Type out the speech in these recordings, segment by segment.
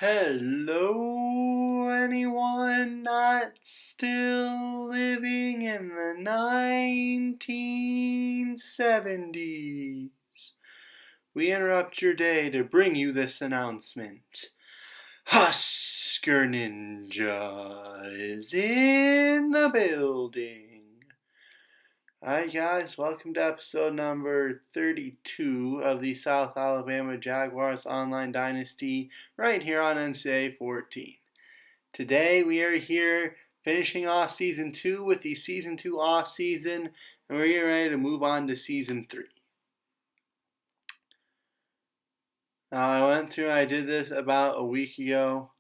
Hello, anyone not still living in the 1970s? We interrupt your day to bring you this announcement. Husker Ninja is in the building. Alright guys, welcome to episode number 32 of the South Alabama Jaguars Online Dynasty right here on NCAA 14. Today we are here finishing off Season 2 with the Season 2 off-season, and we're getting ready to move on to Season 3. Now I did this about a week ago,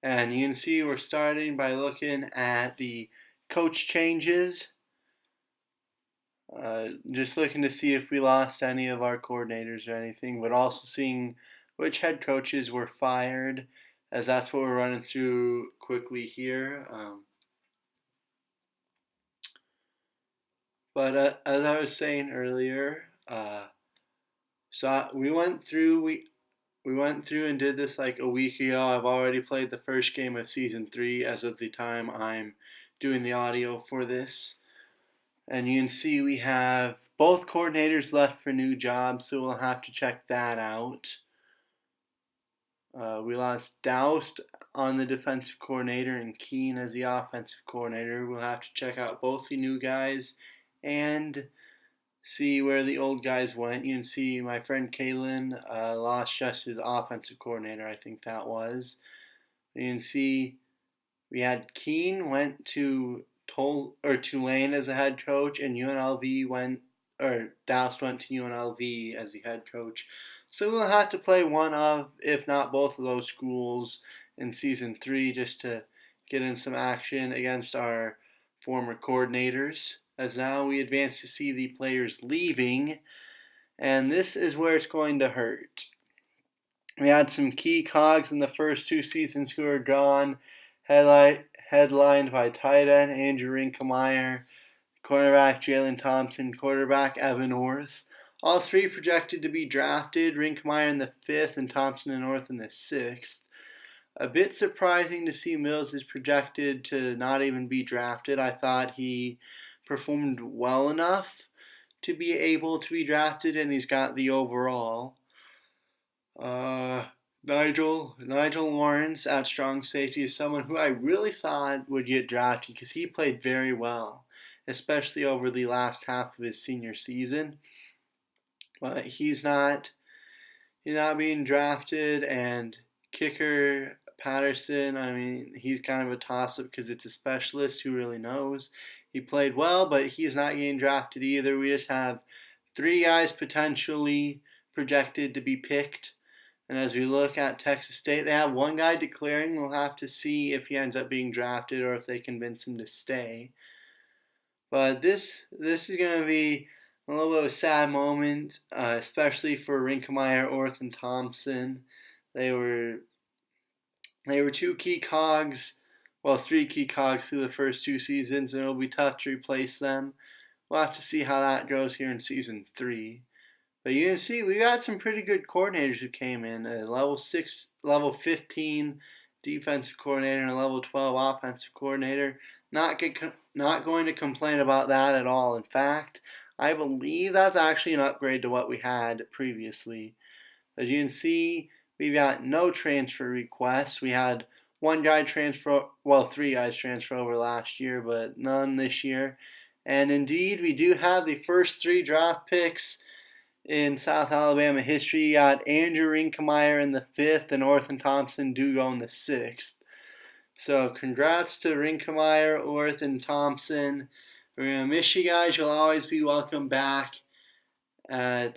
and you can see we're starting by looking at the coach changes. Just looking to see if we lost any of our coordinators or anything, but also seeing which head coaches were fired, as that's what we're running through quickly here. But as I was saying earlier, so we went through and did this like a week ago. I've already played the first game of Season 3 as of the time I'm doing the audio for this. And you can see we have both coordinators left for new jobs, so we'll have to check that out. We lost Doust on the defensive coordinator and Keene as the offensive coordinator. We'll have to check out both the new guys and see where the old guys went. You can see my friend Kalen lost just his offensive coordinator, I think that was. You can see we had Keene went to Tulane as a head coach, and Doust went to UNLV as the head coach. So we'll have to play one of, if not both of those schools in Season 3 just to get in some action against our former coordinators. As now we advance to see the players leaving, and this is where it's going to hurt. We had some key cogs in the first two seasons who are gone, headlined by tight end Andrew Rinkemeyer, cornerback Jalen Thompson, quarterback Evan Orth. All three projected to be drafted, Rinkemeyer in the 5th and Thompson and Orth in the 6th. A bit surprising to see Mills is projected to not even be drafted. I thought he performed well enough to be able to be drafted, and he's got the overall. Nigel Lawrence at strong safety is someone who I really thought would get drafted because he played very well, especially over the last half of his senior season. But he's not being drafted, and kicker Patterson, I mean, he's kind of a toss-up because it's a specialist who really knows. He played well, but he's not getting drafted either. We just have 3 guys potentially projected to be picked. And as we look at Texas State, they have 1 guy declaring. We'll have to see if he ends up being drafted or if they convince him to stay. But this is going to be a little bit of a sad moment, especially for Rinkemeyer, Orth, and Thompson. They were 2 key cogs, 3 key cogs through the first 2 seasons, and it'll be tough to replace them. We'll have to see how that goes here in Season 3. But you can see we got some pretty good coordinators who came in. A level 15 defensive coordinator and a level 12 offensive coordinator. Not going to complain about that at all. In fact, I believe that's actually an upgrade to what we had previously. As you can see, we've got no transfer requests. We had 3 guys transfer over last year, but none this year. And indeed, we do have the first 3 draft picks in South Alabama history. You got Andrew Rinkemeyer in the 5th, and Orth and Thompson do go in the 6th. So congrats to Rinkemeyer, Orth, and Thompson. We're going to miss you guys. You'll always be welcome back on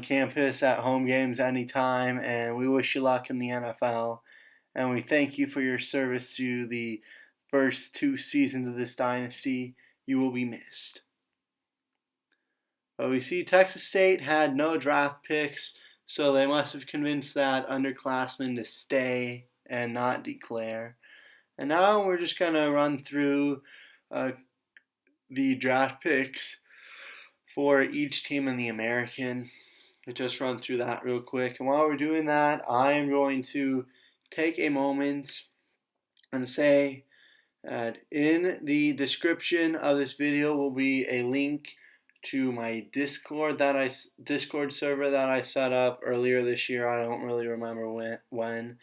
campus at home games anytime, and we wish you luck in the NFL. And we thank you for your service to the first 2 seasons of this dynasty. You will be missed. But we see Texas State had no draft picks, so they must have convinced that underclassmen to stay and not declare. And now we're just going to run through the draft picks for each team in the American. We'll just run through that real quick. And while we're doing that, I am going to take a moment and say that in the description of this video will be a link to my Discord server that I set up earlier this year. I don't really remember when,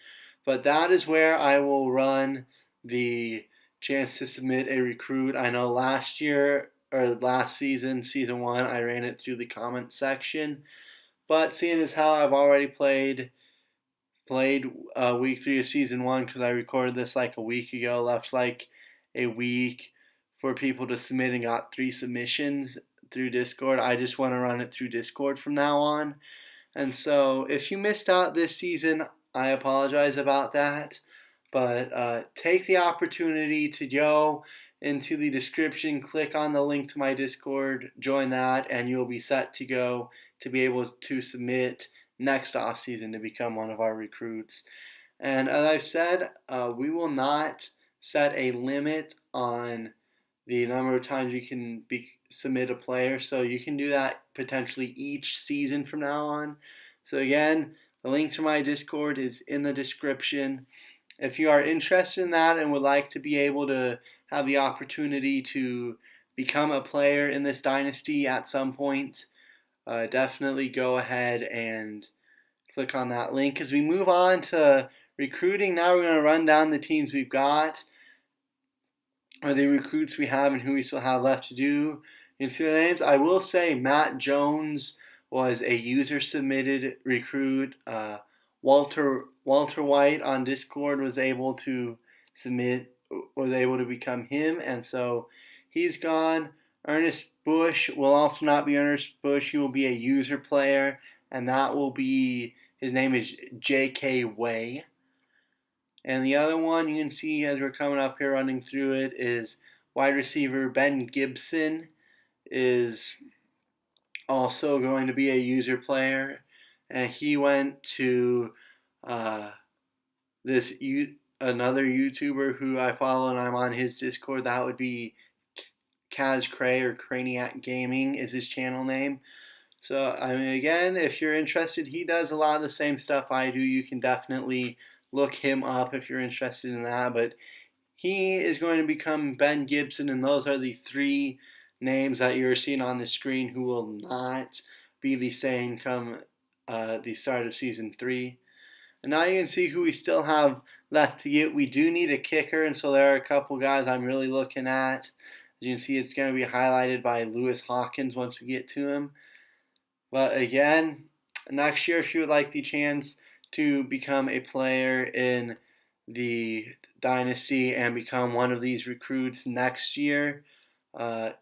but that is where I will run the chance to submit a recruit. I know last year or last season, season 1, I ran it through the comment section, but seeing as how I've already played week 3 of season 1, because I recorded this like a week ago, left like a week for people to submit and got 3 submissions through Discord. I just want to run it through Discord from now on. And so if you missed out this season, I apologize about that. But take the opportunity to go into the description, click on the link to my Discord, join that, and you'll be set to go to be able to submit next offseason to become one of our recruits. And as I've said, we will not set a limit on the number of times you can submit a player, so you can do that potentially each season from now on. So again, the link to my Discord is in the description. If you are interested in that and would like to be able to have the opportunity to become a player in this dynasty at some point, definitely go ahead and click on that link. As we move on to recruiting, now we're going to run down the teams we've got, or the recruits we have, and who we still have left to do. You can see the names. I will say Matt Jones was a user-submitted recruit. Walter White on Discord was able to become him, and so he's gone. Ernest Bush will also not be Ernest Bush. He will be a user player, and that will be, his name is J.K. Way. And the other one you can see as we're coming up here running through it is wide receiver Ben Gibson is also going to be a user player, and he went to another YouTuber who I follow, and I'm on his Discord. That would be Kaz Cray, or Craniac Gaming is his channel name. So I mean, again, if you're interested, he does a lot of the same stuff I do. You can definitely look him up if you're interested in that. But he is going to become Ben Gibson, and those are the 3 names that you're seeing on the screen who will not be the same come the start of season 3. And now you can see who we still have left to get. We do need a kicker, and so there are a couple guys I'm really looking at. As you can see, it's going to be highlighted by Lewis Hawkins once we get to him. But again, next year, if you would like the chance to become a player in the Dynasty and become one of these recruits next year,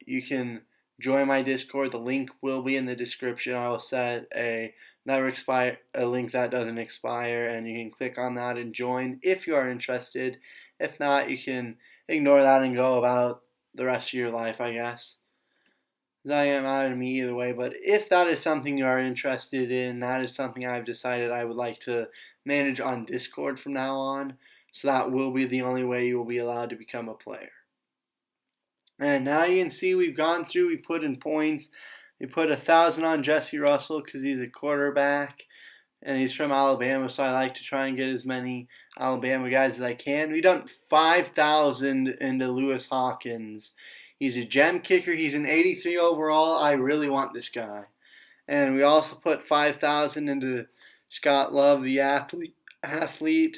you can join my Discord. The link will be in the description. I will set a link that doesn't expire, and you can click on that and join if you are interested. If not, you can ignore that and go about the rest of your life, I guess. That doesn't matter to me either way, but if that is something you are interested in, that is something I've decided I would like to manage on Discord from now on, so that will be the only way you will be allowed to become a player. And now you can see we've gone through, we put in points. We put 1,000 on Jesse Russell because he's a quarterback, and he's from Alabama, so I like to try and get as many Alabama guys as I can. We've done 5,000 into Lewis Hawkins. He's a gem kicker. He's an 83 overall. I really want this guy. And we also put 5,000 into Scott Love, the athlete.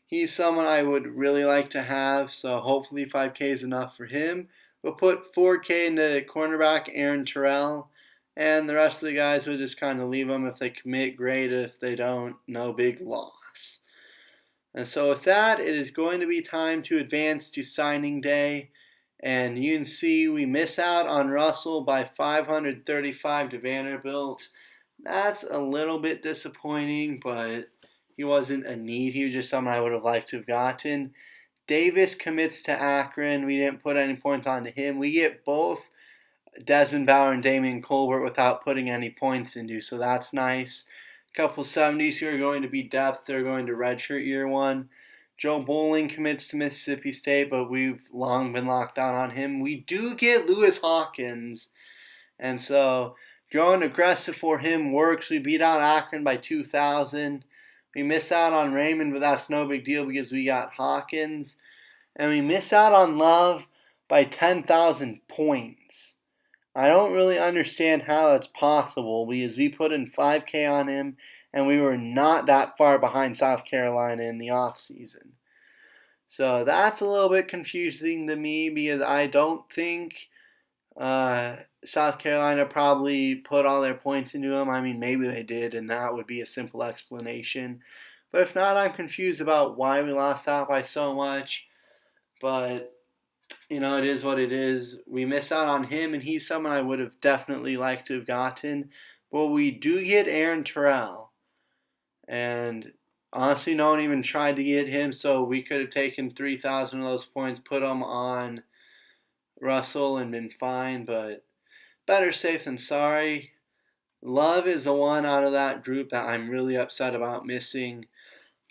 He's someone I would really like to have, so hopefully 5K is enough for him. We'll put 4K into cornerback Aaron Terrell, and the rest of the guys will just kind of leave them. If they commit, great. If they don't, no big loss. And so with that, it is going to be time to advance to signing day. And you can see we miss out on Russell by 535 to Vanderbilt. That's a little bit disappointing, but he wasn't a need. He was just someone I would have liked to have gotten. Davis commits to Akron. We didn't put any points onto him. We get both Desmond Bauer and Damian Colbert without putting any points into, so that's nice. A couple 70s who are going to be depth. They're going to redshirt year 1. Joe Bowling commits to Mississippi State, but we've long been locked down on him. We do get Lewis Hawkins, and so going aggressive for him works. We beat out Akron by 2,000. We miss out on Raymond, but that's no big deal because we got Hawkins. And we miss out on Love by 10,000 points. I don't really understand how that's possible because we put in 5K on him and we were not that far behind South Carolina in the offseason. So that's a little bit confusing to me because I don't think South Carolina probably put all their points into him. I mean, maybe they did, and that would be a simple explanation. But if not, I'm confused about why we lost out by so much. But, it is what it is. We miss out on him, and he's someone I would have definitely liked to have gotten. But we do get Aaron Terrell. And honestly, no one even tried to get him, so we could have taken 3,000 of those points, put them on Russell, and been fine. But better safe than sorry. Love is the one out of that group that I'm really upset about missing.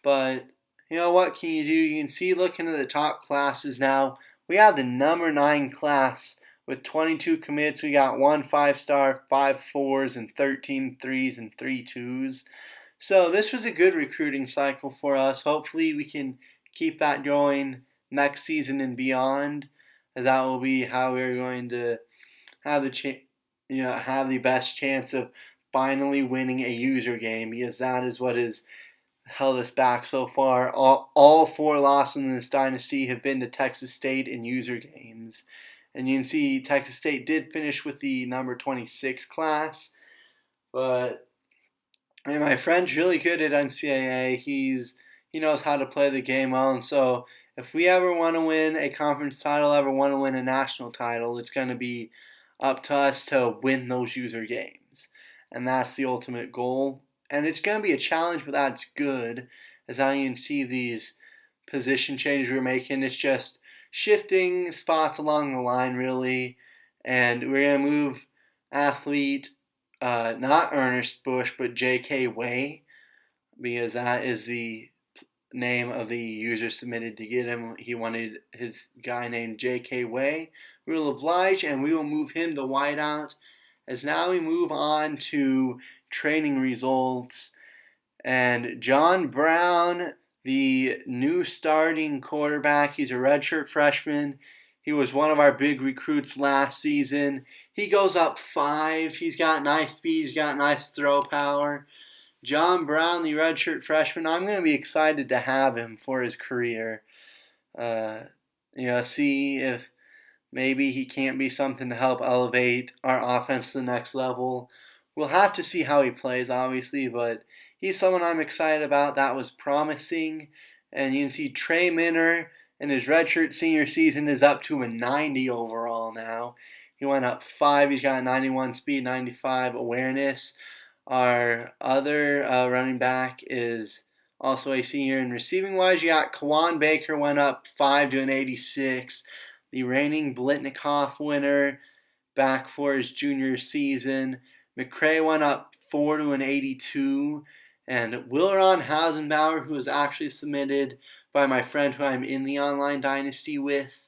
But, what can you do? You can see looking at the top classes now, we have the number 9 class with 22 commits. We got 1 5-star, 5 4s, and 13 3s and 3 2s. So this was a good recruiting cycle for us. Hopefully we can keep that going next season and beyond. As that will be how we're going to have have the best chance of finally winning a user game, because that is what has held us back so far. All 4 losses in this dynasty have been to Texas State in user games. And you can see Texas State did finish with the number 26 class. But my friend's really good at NCAA. He knows how to play the game well. And so if we ever want to win a conference title, ever want to win a national title, it's going to be up to us to win those user games. And that's the ultimate goal. And it's going to be a challenge, but that's good. As now you can see these position changes we're making. It's just shifting spots along the line, really. And we're going to move athlete, not Ernest Bush, but J.K. Way, because that is the name of the user submitted to get him. He wanted his guy named J.K. Way. We will oblige, and we will move him to wideout. As now we move on to training results, and John Brown, the new starting quarterback, he's a redshirt freshman. He was one of our big recruits last season. He goes up 5. He's got nice speed. He's got nice throw power. John Brown, the redshirt freshman, I'm going to be excited to have him for his career. See if maybe he can't be something to help elevate our offense to the next level. We'll have to see how he plays, obviously, but he's someone I'm excited about. That was promising. And you can see Trey Minner in his redshirt senior season is up to a 90 overall now. He went up 5. He's got a 91 speed, 95 awareness. Our other running back is also a senior. And receiving-wise, you got Kawan Baker went up 5 to an 86. The reigning Blitnikoff winner back for his junior season. McCray went up 4 to an 82. And Wilron Hausenbauer, who was actually submitted by my friend who I'm in the online dynasty with,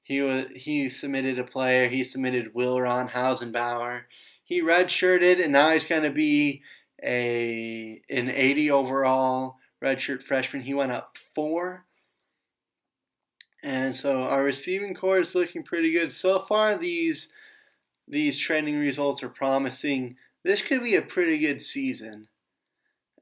he submitted a player. He submitted Wilron Hausenbauer. He redshirted, and now he's going to be an 80 overall redshirt freshman. He went up 4. And so our receiving core is looking pretty good. So far, these training results are promising. This could be a pretty good season.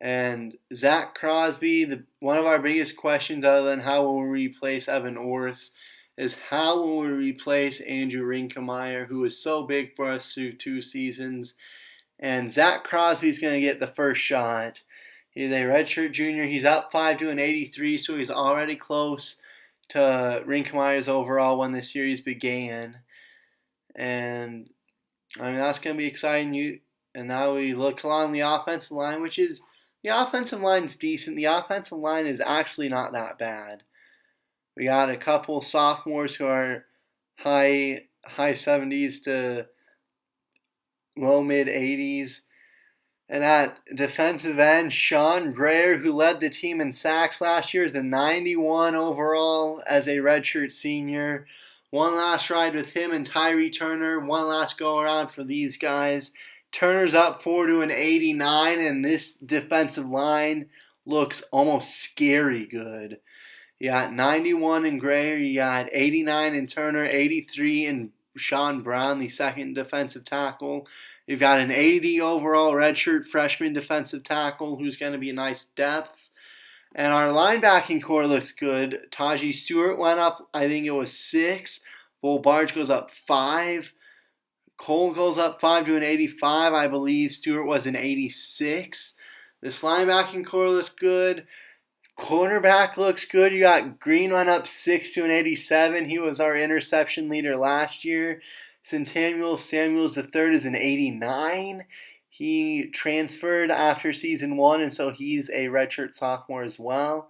And Zach Crosby, one of our biggest questions other than how will we replace Evan Orth, is how will we replace Andrew Rinkemeyer, who was so big for us through 2 seasons. And Zach Crosby's going to get the first shot. He's a redshirt junior. He's up 5 to an 83, so he's already close to Rinkemeyer's overall when the series began. And that's going to be exciting. And now we look along the offensive line, which is, the offensive line's decent. The offensive line is actually not that bad. We got a couple sophomores who are high 70s to low mid 80s. And at defensive end, Sean Greer, who led the team in sacks last year, is the 91 overall as a redshirt senior. One last ride with him and Tyree Turner. One last go around for these guys. Turner's up 4 to an 89, and this defensive line looks almost scary good. You got 91 in Gray, you got 89 in Turner, 83 in Sean Brown, the second defensive tackle. You've got an 80 overall redshirt freshman defensive tackle who's going to be a nice depth. And our linebacking core looks good. Tajee Stewart went up, I think it was 6. Bull Barge goes up 5. Cole goes up 5 to an 85. I believe Stewart was an 86. This linebacking core looks good. Cornerback looks good. You got Green went up 6 to an 87. He was our interception leader last year. Samuels III is an 89. He transferred after season 1, and so he's a redshirt sophomore as well.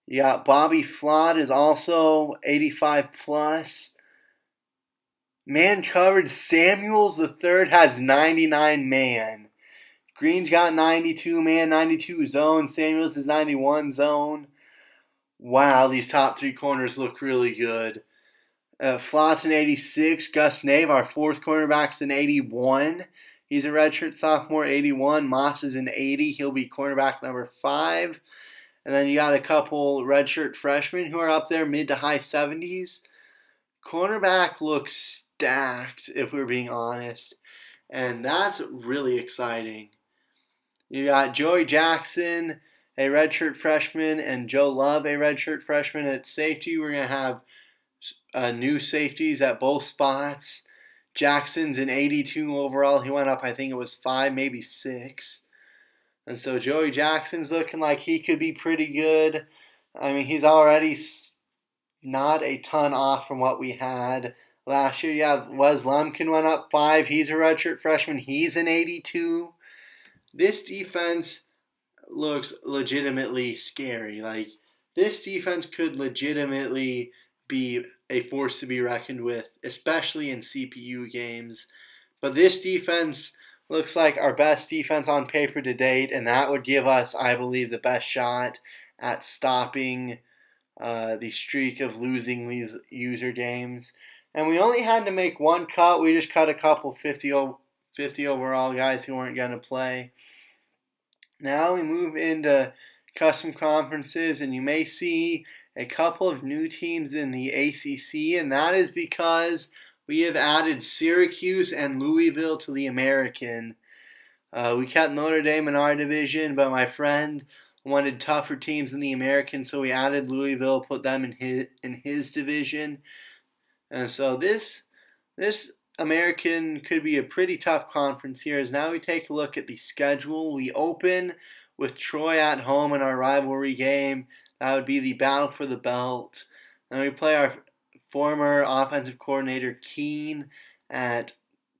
You got Bobby Flood is also 85 plus. Man coverage, Samuels III has 99 man. Green's got 92 man, 92 zone. Samuels is 91 zone. Wow, these top 3 corners look really good. Flott's an 86. Gus Nave, our 4th cornerback's an 81. He's a redshirt sophomore, 81. Moss is an 80. He'll be cornerback number 5. And then you got a couple redshirt freshmen who are up there mid to high 70s. Cornerback looks stacked, if we're being honest. And that's really exciting. You got Joey Jackson, a redshirt freshman, and Joe Love, a redshirt freshman at safety. We're going to have new safeties at both spots. Jackson's an 82 overall. He went up, I think it was 5, maybe 6. And so Joey Jackson's looking like he could be pretty good. I mean, he's already not a ton off from what we had last year. Yeah, Wes Lumpkin went up 5. He's a redshirt freshman. He's an 82. This defense looks legitimately scary. Like, this defense could legitimately be a force to be reckoned with, especially in CPU games. But this defense looks like our best defense on paper to date, and that would give us, I believe, the best shot at stopping the streak of losing these user games. And we only had to make one cut. We just cut a couple 50 overall guys who weren't going to play. Now we move into custom conferences, and you may see a couple of new teams in the ACC, and that is because we have added Syracuse and Louisville to the American. We kept Notre Dame in our division, but my friend wanted tougher teams in the American, so we added Louisville, put them in his division. And so this American could be a pretty tough conference here. As now we take a look at the schedule. We open with Troy at home in our rivalry game. That would be the battle for the belt. Then we play our former offensive coordinator Keene at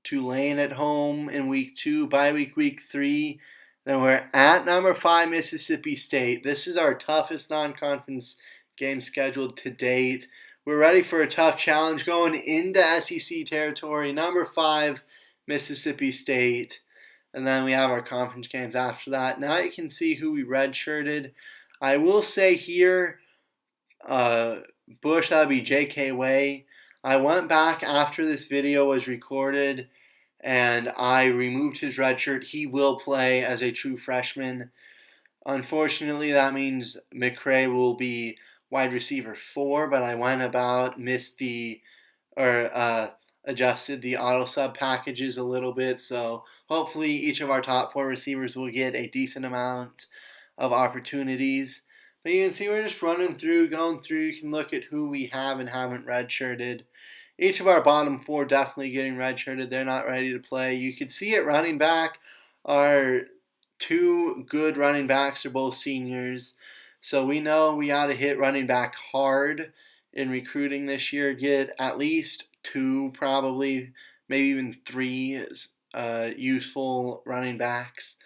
Tulane at home in week 2, bye week 3. Then we're at number 5 Mississippi State. This is our toughest non-conference game scheduled to date. We're ready for a tough challenge going into SEC territory. Number 5 Mississippi State. And then we have our conference games after that. Now you can see who we redshirted. I will say here, Bush, that would be J.K. Way. I went back after this video was recorded, and I removed his red shirt. He will play as a true freshman. Unfortunately, that means McCray will be wide receiver 4, but I went about, adjusted the auto sub packages a little bit, so hopefully each of our top 4 receivers will get a decent amount of opportunities. But you can see we're just going through. You can look at who we have and haven't redshirted. Each of our bottom 4 definitely getting redshirted. They're not ready to play. You can see at running back, our 2 good running backs are both seniors. So we know we got to hit running back hard in recruiting this year. Get at least 2, probably, maybe even 3 useful running backs.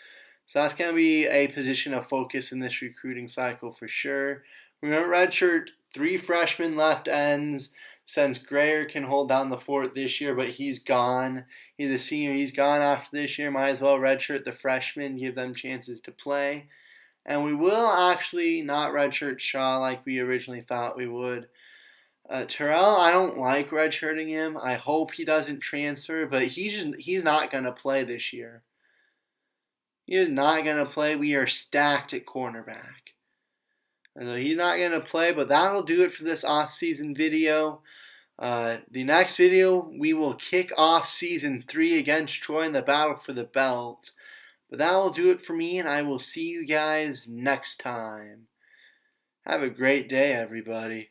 So that's going to be a position of focus in this recruiting cycle for sure. We're going to redshirt 3 freshman left ends since Grayer can hold down the fort this year, but he's gone. He's a senior. He's gone after this year. Might as well redshirt the freshmen, give them chances to play. And we will actually not redshirt Shaw like we originally thought we would. Terrell, I don't like redshirting him. I hope he doesn't transfer, but he's not gonna play this year. He is not gonna play. We are stacked at cornerback. And he's not gonna play, but that'll do it for this off-season video. The next video, we will kick off season 3 against Troy in the battle for the belt. But that will do it for me, and I will see you guys next time. Have a great day, everybody.